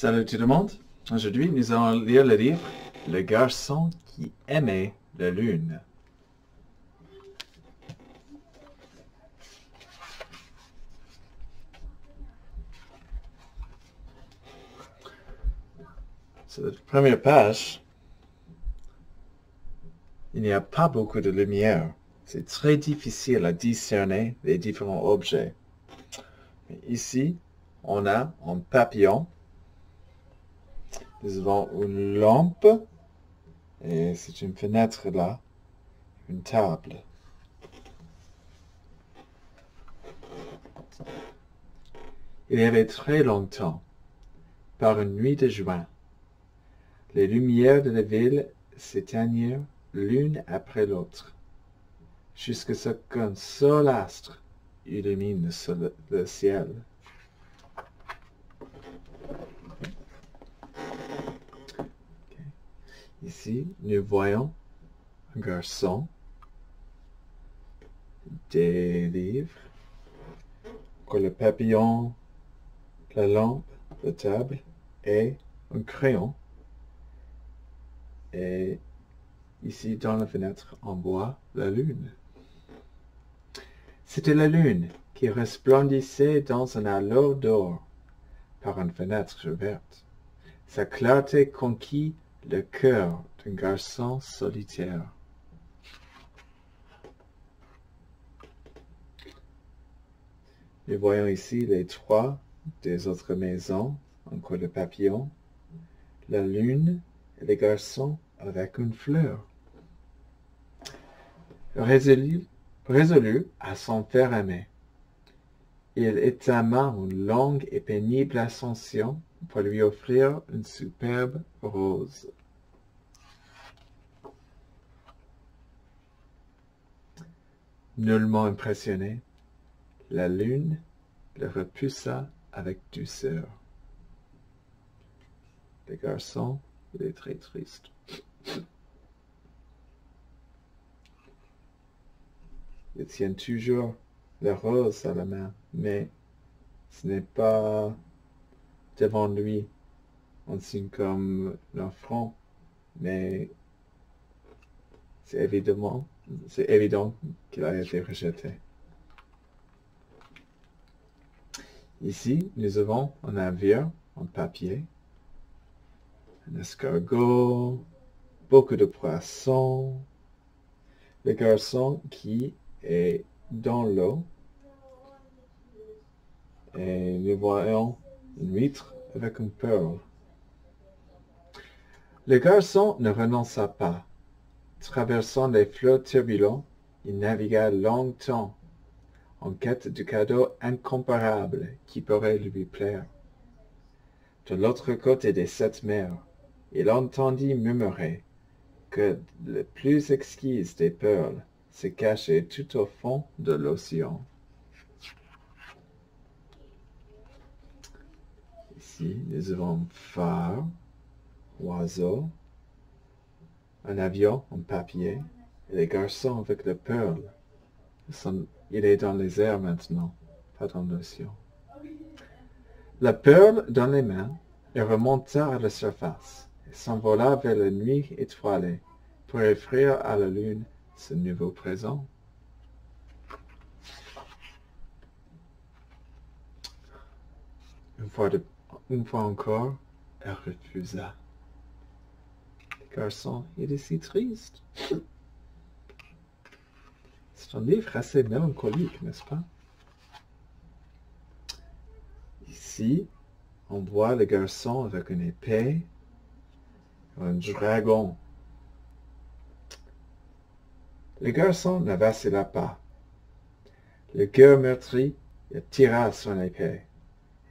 Salut tout le monde. Aujourd'hui, nous allons lire le livre Le garçon qui aimait la lune. Sur la première page, il n'y a pas beaucoup de lumière. C'est très difficile à discerner les différents objets. Mais ici, on a un papillon. Nous avons une lampe. Et c'est une fenêtre là. Une table. Il y avait très longtemps, par une nuit de juin, les lumières de la ville s'éteignirent l'une après l'autre, jusqu'à ce qu'un seul astre illumine le ciel. Okay. Ici, nous voyons un garçon, des livres, le papillon, la lampe, la table et un crayon. Et ici, dans la fenêtre, on voit la lune. C'était la lune qui resplendissait dans un halo d'or par une fenêtre ouverte. Sa clarté conquit le cœur d'un garçon solitaire. Nous voyons ici les toits des autres maisons, encore le papillon, la lune et les garçons avec une fleur. Résolu à s'en faire aimer, il étama une longue et pénible ascension pour lui offrir une superbe rose. Nullement impressionné, la lune le repoussa avec douceur. Le garçon, il est très triste. Il tient toujours la rose à la main, mais ce n'est pas devant lui un signe comme l'enfant, mais c'est évident qu'il a été rejeté. Ici, nous avons un navire en papier, un escargot, beaucoup de poissons, le garçon qui est dans l'eau, et nous voyons une huître avec une perle. Le garçon ne renonça pas. Traversant les flots turbulents, il navigua longtemps en quête du cadeau incomparable qui pourrait lui plaire. De l'autre côté des 7 mers, il entendit murmurer que le plus exquise des perles se cachait tout au fond de l'océan. Ici, nous avons un phare, oiseau, un avion en papier, et les garçons avec les perles. Il est dans les airs maintenant, pas dans l'océan. La perle dans les mains, il remonta à la surface et s'envola vers la nuit étoilée pour offrir à la lune ce nouveau présent. Une fois encore, elle refusa. Le garçon, il est si triste. C'est un livre assez mélancolique, n'est-ce pas? Ici, on voit le garçon avec une épée, un dragon. Le garçon ne vacilla pas. Le cœur meurtri, il tira son épée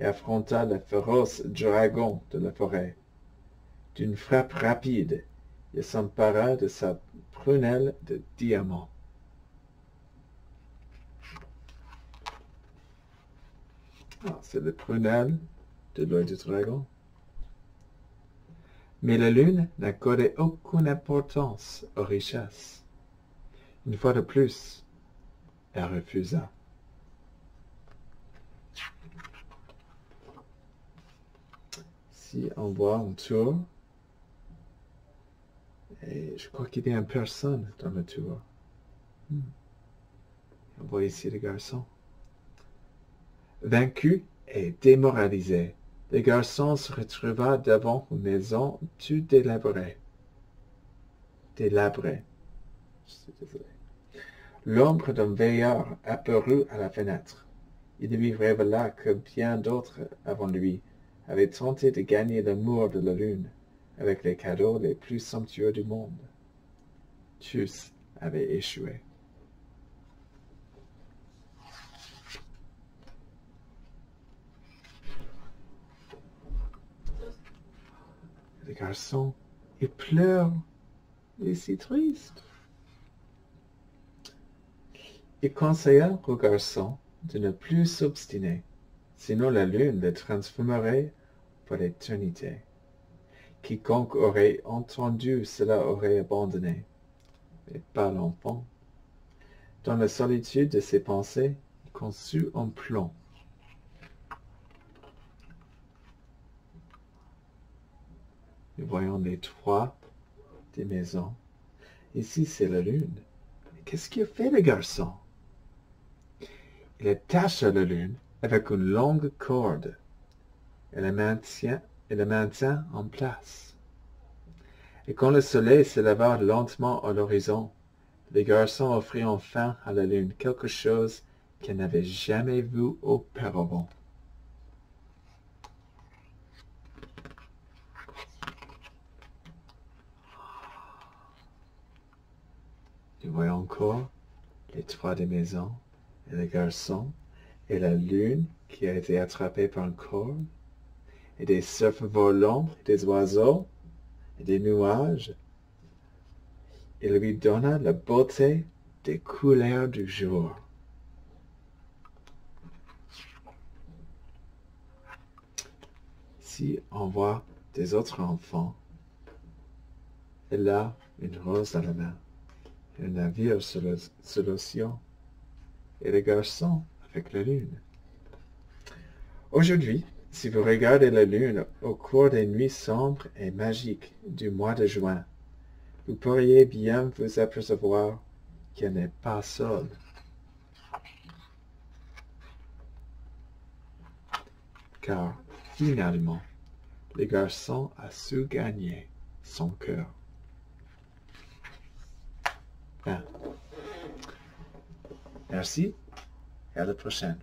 et affronta le féroce dragon de la forêt. D'une frappe rapide, il s'empara de sa prunelle de diamant. Ah, c'est le prunelle de l'œil du dragon. Mais la lune n'accordait aucune importance aux richesses. Une fois de plus, elle refusa. Ici, on voit un tour. Et je crois qu'il y a une personne dans le tour. On voit ici le garçon. Vaincu et démoralisé, le garçon se retrouva devant une maison tout délabrée. Je suis désolé. L'ombre d'un veilleur apparut à la fenêtre. Il lui révéla que bien d'autres avant lui avaient tenté de gagner l'amour de la lune avec les cadeaux les plus somptueux du monde. Tous avaient échoué. Le garçon, il pleure. Il est si triste. Il conseilla au garçon de ne plus s'obstiner, sinon la lune le transformerait pour l'éternité. Quiconque aurait entendu cela aurait abandonné, mais pas l'enfant. Dans la solitude de ses pensées, il conçut un plan. Nous voyons les toits des maisons. Ici, c'est la lune. Qu'est-ce qu'il a fait, le garçon? Il attacha la lune avec une longue corde et la maintint en place. Et quand le soleil se leva lentement à l'horizon, le garçon offrit enfin à la lune quelque chose qu'elle n'avait jamais vu auparavant. Nous voyons encore les toits des maisons et le garçon et la lune qui a été attrapée par une corde et des cerfs volants, des oiseaux et des nuages. Il lui donna la beauté des couleurs du jour. Ici, on voit des autres enfants. Elle a une rose dans la main, un navire sur l'océan, et le garçon avec la lune. Aujourd'hui, si vous regardez la lune au cours des nuits sombres et magiques du mois de juin, vous pourriez bien vous apercevoir qu'elle n'est pas seule. Car, finalement, le garçon a su gagner son cœur. Bien. Merci et à la prochaine.